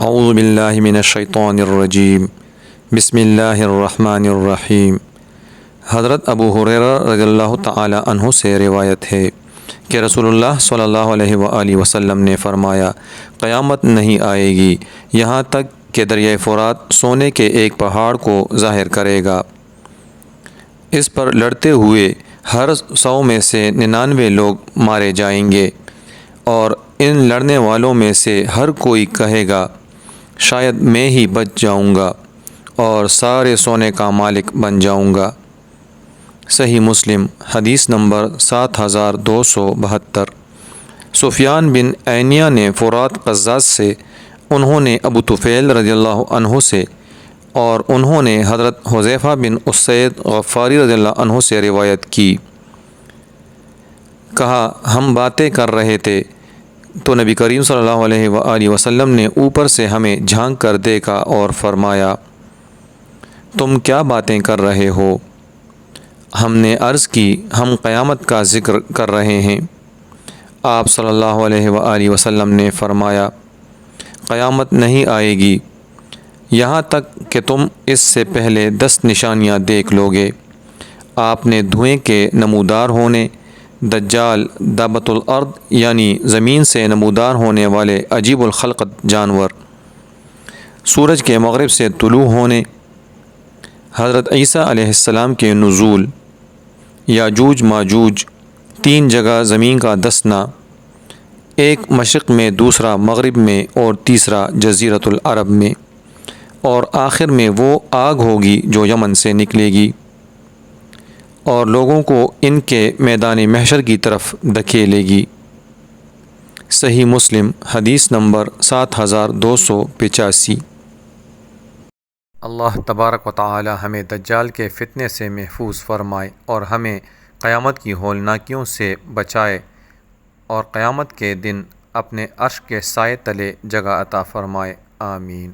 اعوذ باللہ من الشیطان الرجیم بسم اللہ الرحمن الرحیم۔ حضرت ابو ہریرہ رضی اللہ تعالی عنہ سے روایت ہے کہ رسول اللہ صلی اللہ علیہ وآلہ وسلم نے فرمایا، قیامت نہیں آئے گی یہاں تک کہ دریائے فرات سونے کے ایک پہاڑ کو ظاہر کرے گا۔ اس پر لڑتے ہوئے ہر 100 میں سے 99 لوگ مارے جائیں گے، اور ان لڑنے والوں میں سے ہر کوئی کہے گا شاید میں ہی بچ جاؤں گا اور سارے سونے کا مالک بن جاؤں گا۔ صحیح مسلم حدیث نمبر 7272۔ سفیان بن عینیہ نے فرات قزاز سے، انہوں نے ابو طفیل رضی اللہ عنہ سے، اور انہوں نے حضرت حذیفہ بن اسید غفاری رضی اللہ عنہ سے روایت کی۔ کہا، ہم باتیں کر رہے تھے تو نبی کریم صلی اللہ علیہ وآلہ وسلم نے اوپر سے ہمیں جھانک کر دیکھا اور فرمایا، تم کیا باتیں کر رہے ہو؟ ہم نے عرض کی، ہم قیامت کا ذکر کر رہے ہیں۔ آپ صلی اللہ علیہ وآلہ وسلم نے فرمایا، قیامت نہیں آئے گی یہاں تک کہ تم اس سے پہلے 10 نشانیاں دیکھ لو گے۔ آپ نے دھوئیں کے نمودار ہونے، دجال، دابۃ الارض یعنی زمین سے نمودار ہونے والے عجیب الخلقت جانور، سورج کے مغرب سے طلوع ہونے، حضرت عیسیٰ علیہ السلام کے نزول، یاجوج ماجوج، 3 جگہ زمین کا دسنا، ایک مشرق میں، دوسرا مغرب میں اور تیسرا جزیرۃ العرب میں، اور آخر میں وہ آگ ہوگی جو یمن سے نکلے گی اور لوگوں کو ان کے میدان محشر کی طرف دھکیلے گی۔ صحیح مسلم حدیث نمبر 7285۔ اللہ تبارک و تعالی ہمیں دجال کے فتنے سے محفوظ فرمائے اور ہمیں قیامت کی ہولناکیوں سے بچائے، اور قیامت کے دن اپنے عرش کے سائے تلے جگہ عطا فرمائے، آمین۔